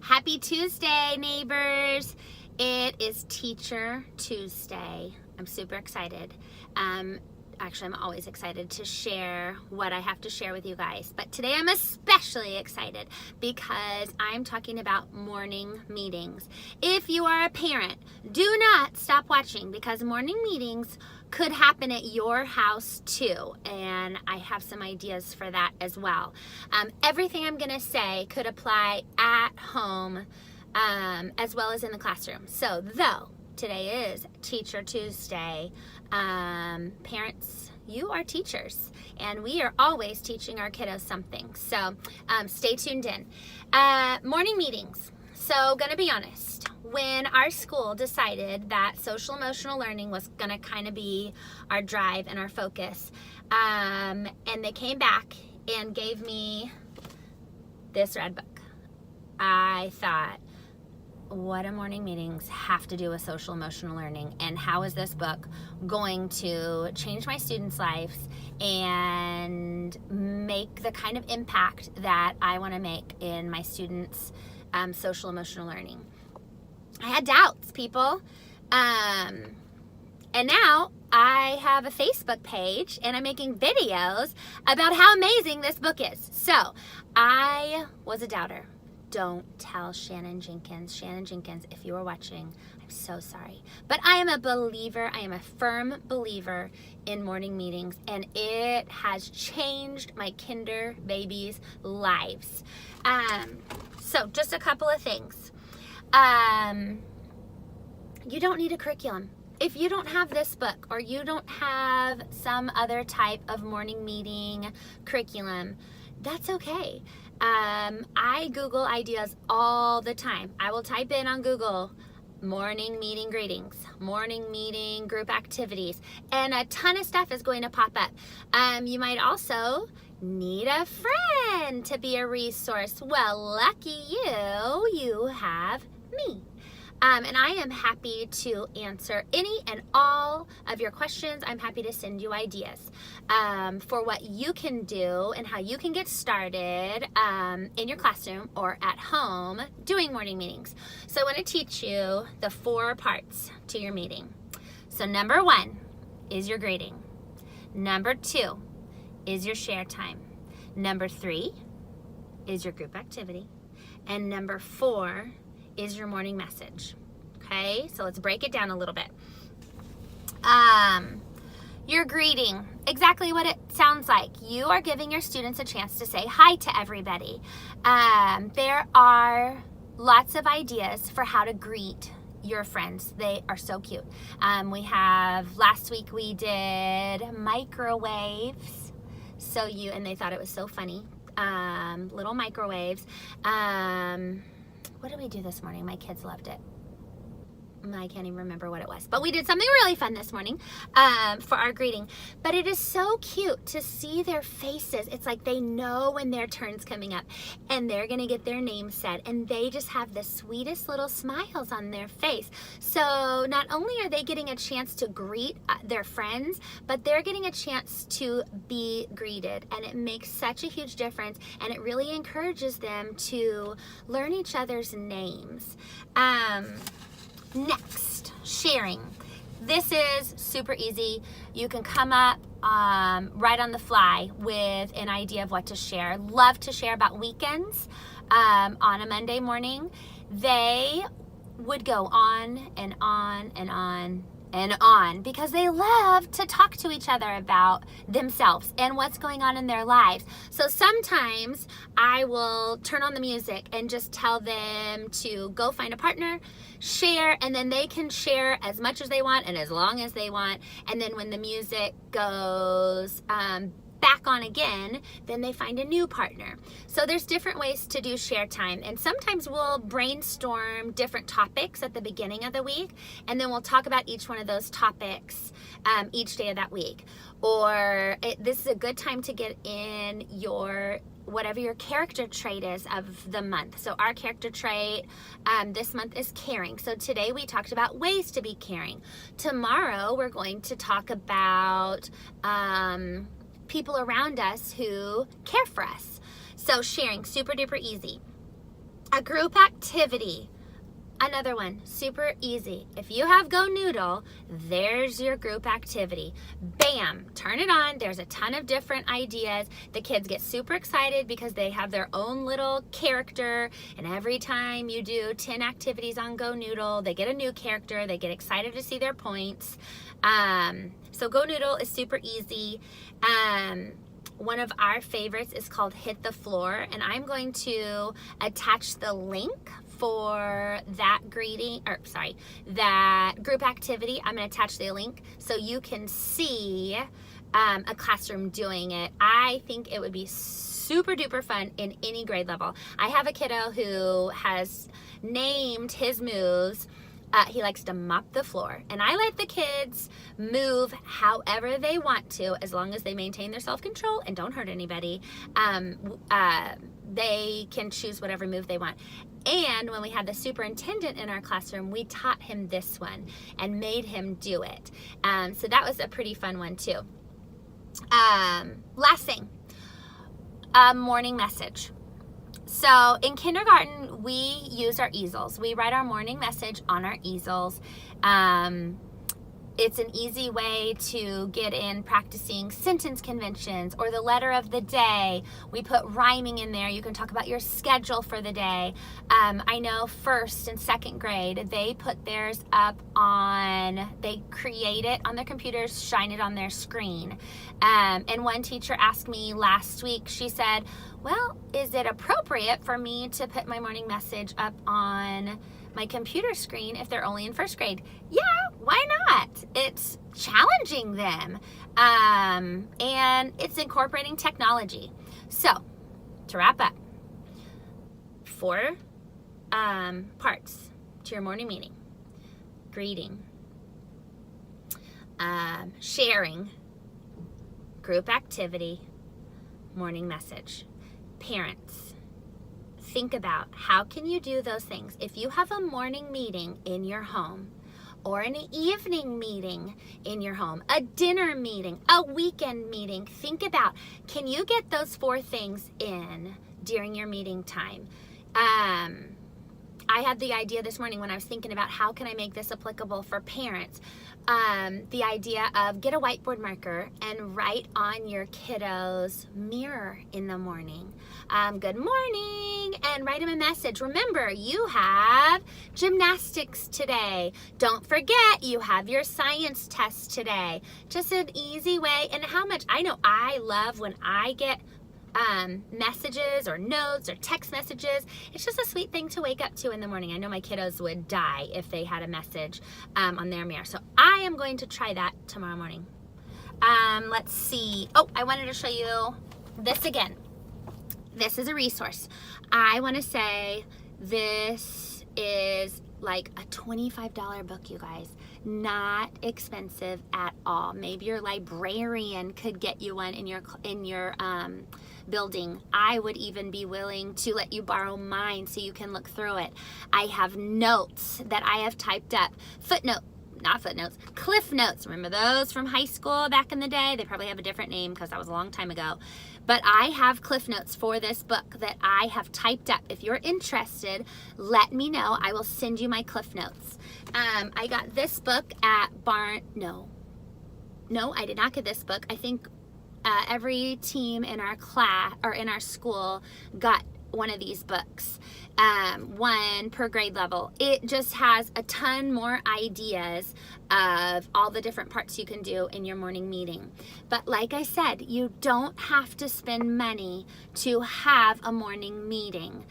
Happy Tuesday, neighbors. It is Teacher Tuesday. I'm super excited. Actually, I'm always excited to share what I have to share with you guys. But today I'm especially excited because I'm talking about morning meetings. If you are a parent, do not stop watching because morning meetings could happen at your house too. And I have some ideas for that as well. Everything I'm going to say could apply at home as well as in the classroom. So though today is Teacher Tuesday, parents, you are teachers and we are always teaching our kiddos something. So stay tuned in. Morning meetings. So gonna be honest, when our school decided that social emotional learning was gonna kind of be our drive and our focus, and they came back and gave me this red book, I thought, what do morning meetings have to do with social emotional learning, and how is this book going to change my students' lives and make the kind of impact that I want to make in my students' social emotional learning? I had doubts, people, and now I have a Facebook page and I'm making videos about how amazing this book is. So I was a doubter. Don't tell Shannon Jenkins. Shannon Jenkins, if you are watching, I'm so sorry. But I am a believer, I am a firm believer in morning meetings, and it has changed my kinder babies' lives. So just a couple of things. You don't need a curriculum. If you don't have this book or you don't have some other type of morning meeting curriculum, that's okay. I Google ideas all the time. I will type in on Google morning meeting greetings, morning meeting group activities, and a ton of stuff is going to pop up. You might also need a friend to be a resource. Well, lucky you, you have me. And I am happy to answer any and all of your questions. I'm happy to send you ideas for what you can do and how you can get started in your classroom or at home doing morning meetings. So I want to teach you the 4 parts to your meeting. So number 1 is your greeting. Number 2 is your share time. Number 3 is your group activity. And number 4 is your morning message. Okay, so let's break it down a little bit. Your greeting, exactly what it sounds like. You are giving your students a chance to say hi to everybody. There are lots of ideas for how to greet your friends. They are so cute. Last week we did microwaves. And they thought it was so funny. Little microwaves. What did we do this morning? My kids loved it. I can't even remember what it was, but we did something really fun this morning for our greeting. But it is so cute to see their faces. It's like they know when their turn's coming up and they're gonna get their name said, and they just have the sweetest little smiles on their face. So not only are they getting a chance to greet their friends, but they're getting a chance to be greeted, and it makes such a huge difference, and it really encourages them to learn each other's names. Next, sharing. This is super easy. You can come up right on the fly with an idea of what to share. Love to share about weekends on a Monday morning. They would go on and on and on and on because they love to talk to each other about themselves and what's going on in their lives. So sometimes I will turn on the music and just tell them to go find a partner, share, and then they can share as much as they want and as long as they want. And then when the music goes back on again, then they find a new partner. So there's different ways to do share time, and sometimes we'll brainstorm different topics at the beginning of the week, and then we'll talk about each one of those topics each day of that week. Or this is a good time to get in your whatever your character trait is of the month. So our character trait this month is caring. So today we talked about ways to be caring. Tomorrow we're going to talk about people around us who care for us. So sharing, super duper easy. A group activity. Another one, super easy. If you have Go Noodle, there's your group activity. Bam, turn it on. There's a ton of different ideas. The kids get super excited because they have their own little character, and every time you do 10 activities on Go Noodle, they get a new character. They get excited to see their points. So Go Noodle is super easy. One of our favorites is called Hit the Floor, and I'm going to attach the link for that that group activity. I'm going to attach the link so you can see a classroom doing it. I think it would be super duper fun in any grade level. I have a kiddo who has named his moves. He likes to mop the floor, and I let the kids move however they want to, as long as they maintain their self-control and don't hurt anybody. They can choose whatever move they want. And when we had the superintendent in our classroom, we taught him this one and made him do it. So that was a pretty fun one too. Last thing, a morning message. So in kindergarten, we use our easels. We write our morning message on our easels. It's an easy way to get in practicing sentence conventions or the letter of the day. We put rhyming in there. You can talk about your schedule for the day. I know first and second grade, they put theirs up they create it on their computers, shine it on their screen. And one teacher asked me last week, she said, well, is it appropriate for me to put my morning message up on my computer screen if they're only in first grade? Yeah, why not? It's challenging them, and it's incorporating technology. So, to wrap up, 4 parts to your morning meeting: greeting, sharing, group activity, morning message. Parents, think about how can you do those things. If you have a morning meeting in your home, or an evening meeting in your home, a dinner meeting, a weekend meeting, think about, can you get those 4 things in during your meeting time? I had the idea this morning when I was thinking about how can I make this applicable for parents. The idea of get a whiteboard marker and write on your kiddo's mirror in the morning, good morning, and write them a message. Remember, you have gymnastics today. Don't forget, you have your science test today. Just an easy way. And how much, I know I love when I get messages or notes or text messages. It's just a sweet thing to wake up to in the morning. I know my kiddos would die if they had a message on their mirror. So I am going to try that tomorrow morning. Let's see. Oh, I wanted to show you this again. This is a resource. I want to say this is like a $25 book, you guys. Not expensive at all. Maybe your librarian could get you one in your building. I would even be willing to let you borrow mine so you can look through it. I have notes that I have typed up. Cliff notes. Remember those from high school back in the day? They probably have a different name because that was a long time ago. But I have cliff notes for this book that I have typed up. If you're interested, let me know. I will send you my cliff notes. I got this book at No, I did not get this book. I think every team in our class or in our school got one of these books, 1 per grade level. It just has a ton more ideas of all the different parts you can do in your morning meeting. But like I said, you don't have to spend money to have a morning meeting.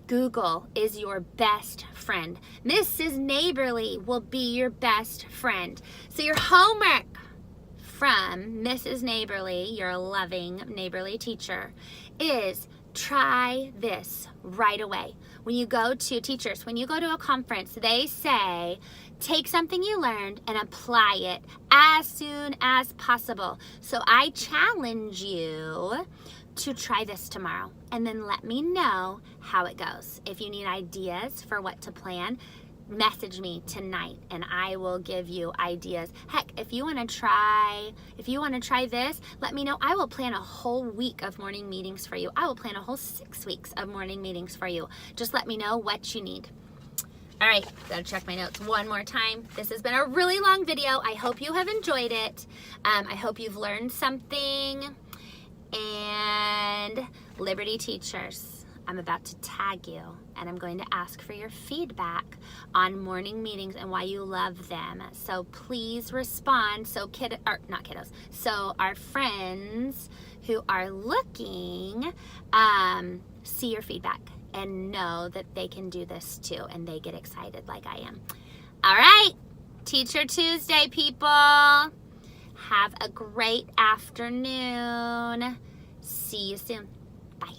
Google is your best friend. Mrs. Neighborlee will be your best friend. So your homework from Mrs. Neighborlee, your loving Neighborlee teacher, is try this right away. When you go to teachers, when you go to a conference, they say, take something you learned and apply it as soon as possible. So I challenge you to try this tomorrow and then let me know how it goes. If you need ideas for what to plan, message me tonight and I will give you ideas. Heck, if you want to try this, let me know. I will plan a whole week of morning meetings for you. I will plan a whole 6 weeks of morning meetings for you. Just let me know what you need. All right, gotta check my notes one more time. This has been a really long video. I hope you have enjoyed it. I hope you've learned something. And Liberty Teachers, I'm about to tag you and I'm going to ask for your feedback on morning meetings and why you love them. So please respond so so our friends who are looking see your feedback and know that they can do this too and they get excited like I am. All right, Teacher Tuesday, people. Have a great afternoon. See you soon. Bye.